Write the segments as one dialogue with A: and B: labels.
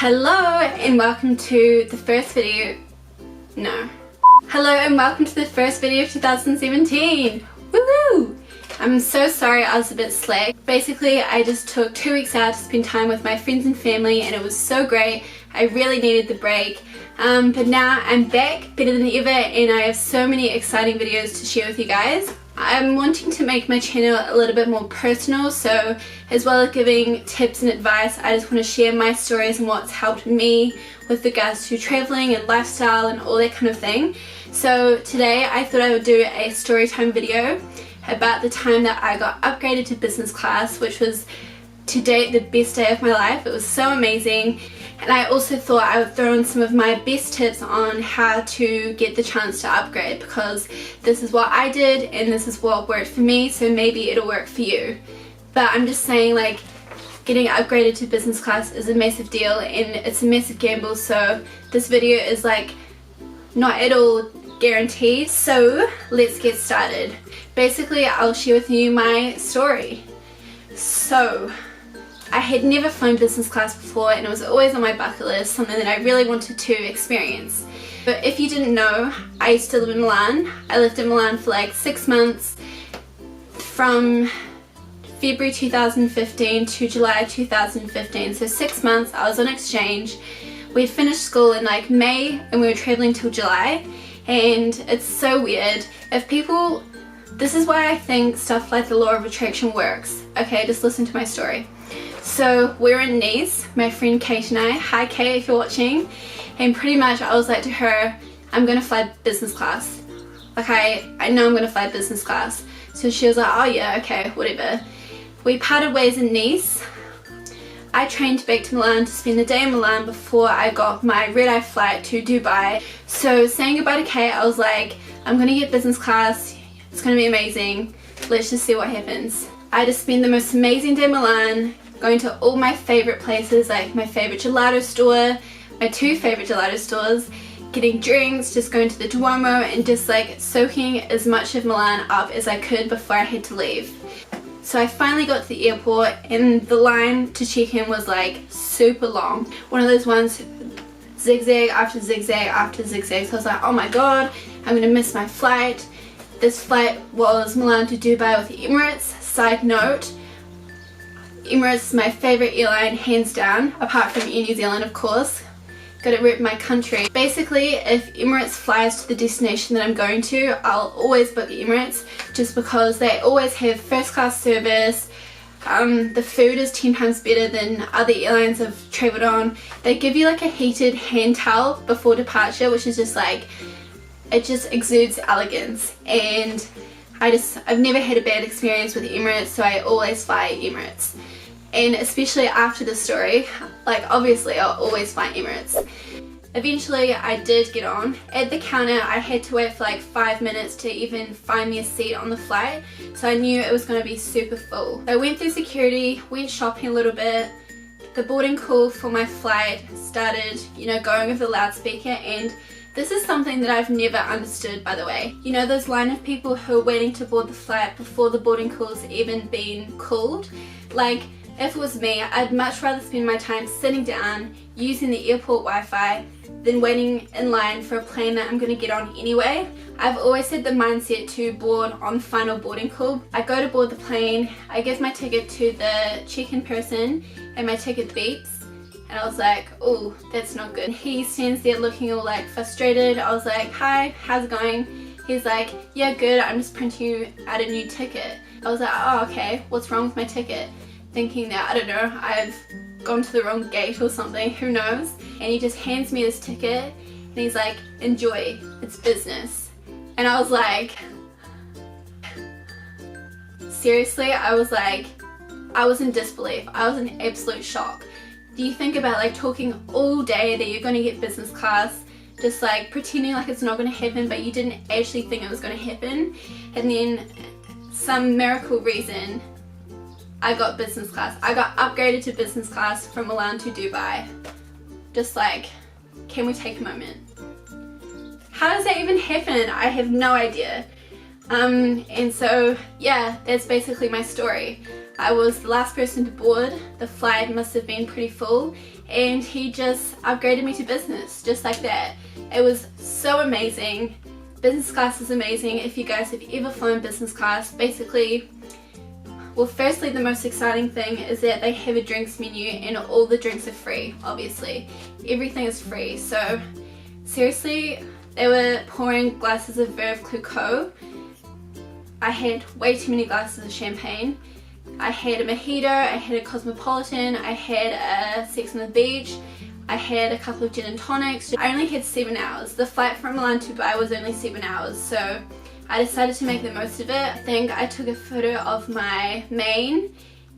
A: Hello and welcome to the first video. Hello and welcome to the first video of 2017. Woohoo! I'm so sorry I was a bit slack. Basically, I just took 2 weeks out to spend time with my friends and family and it was so great. I really needed the break. But now I'm back better than ever and I have so many exciting videos to share with you guys. I'm wanting to make my channel a little bit more personal, so as well as giving tips and advice, I just want to share my stories and what's helped me with regards to traveling and lifestyle and all that kind of thing. So today I thought I would do a story time video about the time that I got upgraded to business class, which was to date the best day of my life. It was so amazing. And I also thought I would throw in some of my best tips on how to get the chance to upgrade, because this is what I did and this is what worked for me, so maybe it'll work for you. But I'm just saying, like, getting upgraded to business class is a massive deal and it's a massive gamble, so this video is like not at all guaranteed. So let's get started. Basically, I'll share with you my story. So I had never flown business class before and it was always on my bucket list, something that I really wanted to experience. But if you didn't know, I used to live in Milan. I lived in Milan for like 6 months from February 2015 to July 2015. So 6 months I was on exchange. We finished school in like May and we were traveling till July, and it's so weird. This is why I think stuff like the law of attraction works. Okay, just listen to my story. So we're in Nice, my friend Kate and I. Hi Kate, if you're watching. And pretty much I was like to her, I'm gonna fly business class. Like I know I'm gonna fly business class. So she was like, oh yeah, okay, whatever. We parted ways in Nice. I trained back to Milan to spend the day in Milan before I got my red-eye flight to Dubai. So saying goodbye to Kate, I was like, I'm gonna get business class. It's gonna be amazing. Let's just see what happens. I just spent the most amazing day in Milan, going to all my favorite places, like my favorite gelato store, my 2 favorite gelato stores, getting drinks, just going to the Duomo and just like soaking as much of Milan up as I could before I had to leave. So I finally got to the airport and the line to check in was like super long. One of those ones, zigzag after zigzag after zigzag. So I was like, oh my god, I'm gonna miss my flight. This flight was Milan to Dubai with Emirates. Side note, Emirates is my favourite airline, hands down, apart from Air New Zealand of course. Gotta rep my country. Basically, if Emirates flies to the destination that I'm going to, I'll always book Emirates just because they always have first class service. The food is 10 times better than other airlines I've travelled on. They give you like a heated hand towel before departure, which is just like, it just exudes elegance, and I've never had a bad experience with Emirates, so I always fly Emirates. And especially after the story, like obviously I'll always fly Emirates. Eventually I did get on. At the counter I had to wait for like 5 minutes to even find me a seat on the flight, so I knew it was going to be super full. I went through security, went shopping a little bit. The boarding call for my flight started, going over the loudspeaker, and this is something that I've never understood, by the way. You know those line of people who are waiting to board the flight before the boarding call's even been called? Like, if it was me, I'd much rather spend my time sitting down, using the airport Wi-Fi, than waiting in line for a plane that I'm going to get on anyway. I've always had the mindset to board on final boarding call. I go to board the plane, I give my ticket to the check-in person, and my ticket beeps. And I was like, oh, that's not good. He stands there looking all like frustrated. I was like, hi, how's it going? He's like, yeah, good, I'm just printing you out a new ticket. I was like, oh, okay, what's wrong with my ticket? Thinking that, I don't know, I've gone to the wrong gate or something, who knows? And he just hands me this ticket and he's like, enjoy, it's business. And I was like, seriously? I was in disbelief. I was in absolute shock. Do you think about like talking all day that you're going to get business class, just like pretending like it's not going to happen, but you didn't actually think it was going to happen, and then some miracle reason I got business class. I got upgraded to business class from Milan to Dubai. Just like, can we take a moment? How does that even happen? I have no idea. And so yeah, that's basically my story. I was the last person to board. The flight must have been pretty full, and he just upgraded me to business just like that. It was so amazing. Business class is amazing. If you guys have ever flown business class, basically, well, firstly, the most exciting thing is that they have a drinks menu and all the drinks are free, obviously. Everything is free. So seriously, they were pouring glasses of Veuve Clicquot. I had way too many glasses of champagne. I had a mojito, I had a cosmopolitan, I had a Sex on the Beach, I had a couple of gin and tonics. I only had 7 hours. The flight from Milan to Dubai was only 7 hours, so I decided to make the most of it. I think I took a photo of my main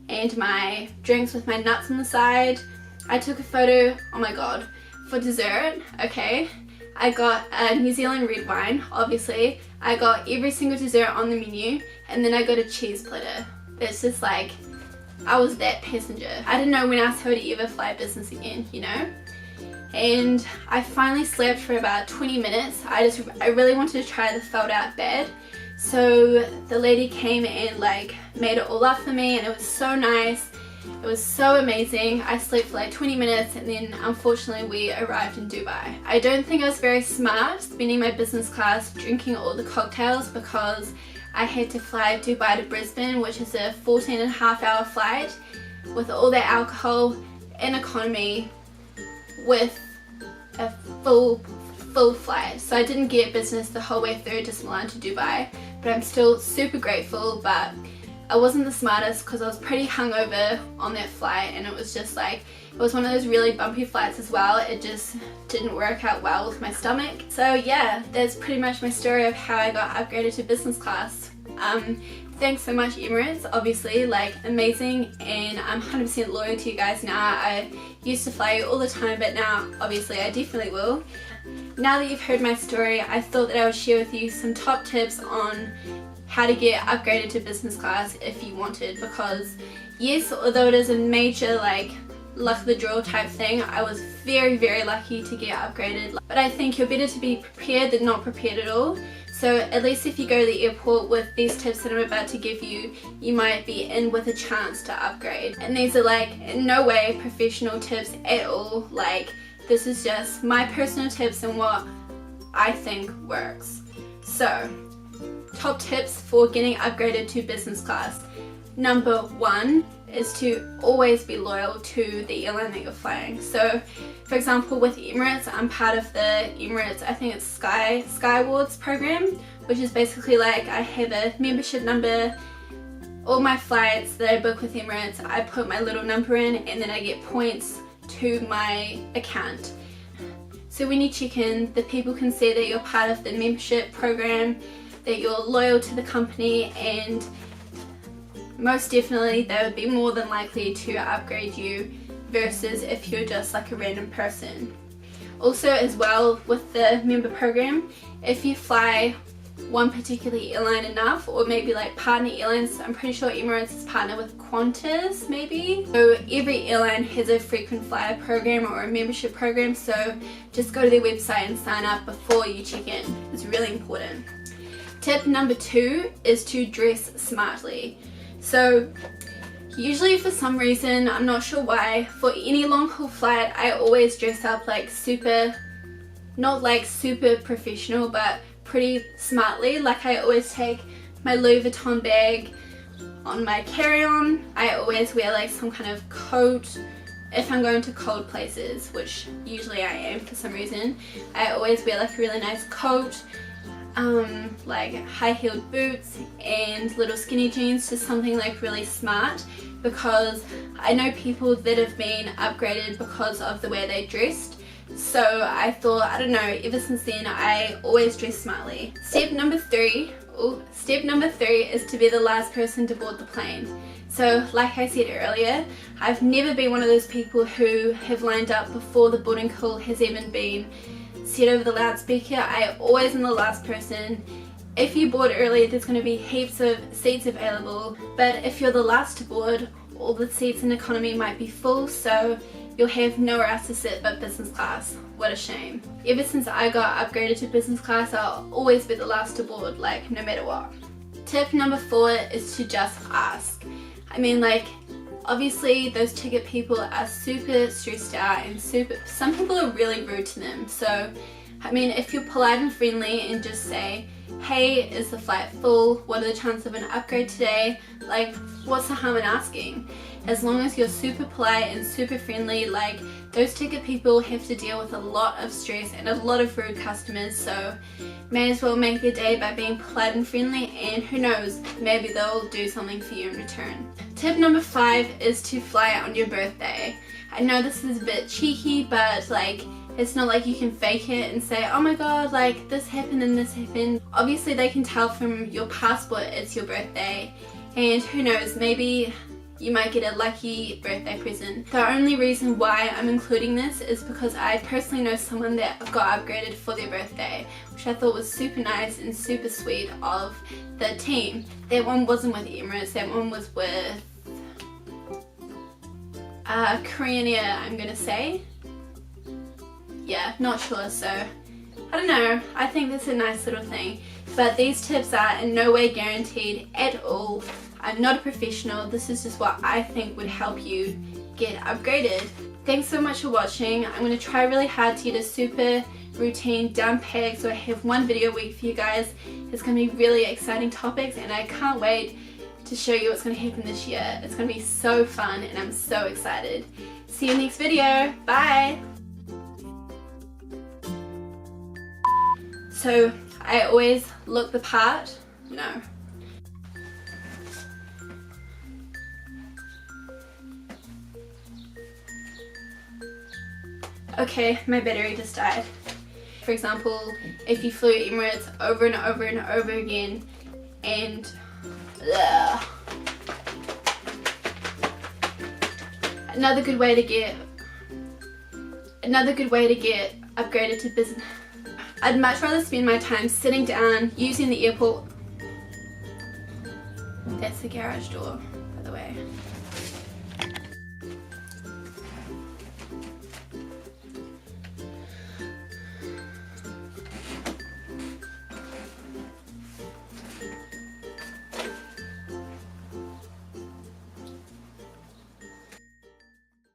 A: and my drinks with my nuts on the side. I took a photo, oh my god, for dessert, okay. I got a New Zealand red wine, obviously. I got every single dessert on the menu, and then I got a cheese platter. It's just like, I was that passenger. I didn't know when else I would ever fly business again, you know? And I finally slept for about 20 minutes. I really wanted to try the fold out bed. So the lady came and like made it all up for me, and it was so nice. It was so amazing. I slept for like 20 minutes, and then unfortunately we arrived in Dubai. I don't think I was very smart spending my business class drinking all the cocktails, because I had to fly Dubai to Brisbane, which is a 14.5-hour flight with all that alcohol in economy with a full flight. So I didn't get business the whole way through just Milan to Dubai, but I'm still super grateful. But I wasn't the smartest because I was pretty hungover on that flight, and it was just like, it was one of those really bumpy flights as well. It just didn't work out well with my stomach. So yeah, that's pretty much my story of how I got upgraded to business class. Thanks so much Emirates, obviously, like amazing, and I'm 100% loyal to you guys now. I used to fly you all the time, but now obviously I definitely will. Now that you've heard my story, I thought that I would share with you some top tips on how to get upgraded to business class if you wanted, because yes, although it is a major like luck of the draw type thing, I was very lucky to get upgraded. But I think you're better to be prepared than not prepared at all. So at least if you go to the airport with these tips that I'm about to give you, you might be in with a chance to upgrade. And these are like in no way professional tips at all. Like, this is just my personal tips and what I think works. So, top tips for getting upgraded to business class. Number 1 is to always be loyal to the airline that you're flying. So for example, with Emirates, I'm part of the Emirates, I think it's Sky Awards program, which is basically like I have a membership number. All my flights that I book with Emirates, I put my little number in, and then I get points to my account. So when you check in, the people can see that you're part of the membership program, that you're loyal to the company, and most definitely they would be more than likely to upgrade you versus if you're just like a random person. Also as well with the member program, if you fly one particular airline enough, or maybe like partner airlines, I'm pretty sure Emirates is partnered with Qantas maybe. So every airline has a frequent flyer program or a membership program, so just go to their website and sign up before you check in. It's really important. Tip number 2 is to dress smartly. So usually for some reason, I'm not sure why, for any long haul flight I always dress up like super, not like super professional, but pretty smartly. Like I always take my Louis Vuitton bag on my carry-on. I always wear like some kind of coat if I'm going to cold places, which usually I am for some reason. I always wear like a really nice coat, like high-heeled boots and little skinny jeans, just something like really smart, because I know people that have been upgraded because of the way they dressed. So I thought, I don't know, ever since then I always dress smartly. Step number 3 is to be the last person to board the plane. So like I said earlier, I've never been one of those people who have lined up before the boarding call has even been said over the loudspeaker. I always am the last person. If you board early, there's going to be heaps of seats available, but if you're the last to board, all the seats in economy might be full, so you'll have nowhere else to sit but business class. What a shame. Ever since I got upgraded to business class, I'll always be the last to board, like no matter what. Tip number 4 is to just ask. I mean, like, Obviously those ticket people are super stressed out and some people are really rude to them. So I mean, if you're polite and friendly and just say, hey, is the flight full? What are the chances of an upgrade today? Like, what's the harm in asking? As long as you're super polite and super friendly, like, those ticket people have to deal with a lot of stress and a lot of rude customers, so may as well make their day by being polite and friendly, and who knows, maybe they'll do something for you in return. Tip number 5 is to fly on your birthday. I know this is a bit cheeky, but like, it's not like you can fake it and say, oh my god, like this happened and this happened. Obviously they can tell from your passport it's your birthday, and who knows, maybe you might get a lucky birthday present. The only reason why I'm including this is because I personally know someone that got upgraded for their birthday, which I thought was super nice and super sweet of the team. That one wasn't with Emirates, that one was with Korean Air, I'm gonna say. Yeah, not sure, so I don't know, I think that's a nice little thing. But these tips are in no way guaranteed at all. I'm not a professional, this is just what I think would help you get upgraded. Thanks so much for watching. I'm going to try really hard to get a super routine down packed so I have one video a week for you guys. It's going to be really exciting topics and I can't wait to show you what's going to happen this year. It's going to be so fun and I'm so excited. See you in the next video. Bye! So I always look the part. No. Okay, my battery just died. For example, if you flew Emirates over and over and over again and another good way to get upgraded to business. I'd much rather spend my time sitting down using the airport. That's the garage door, by the way.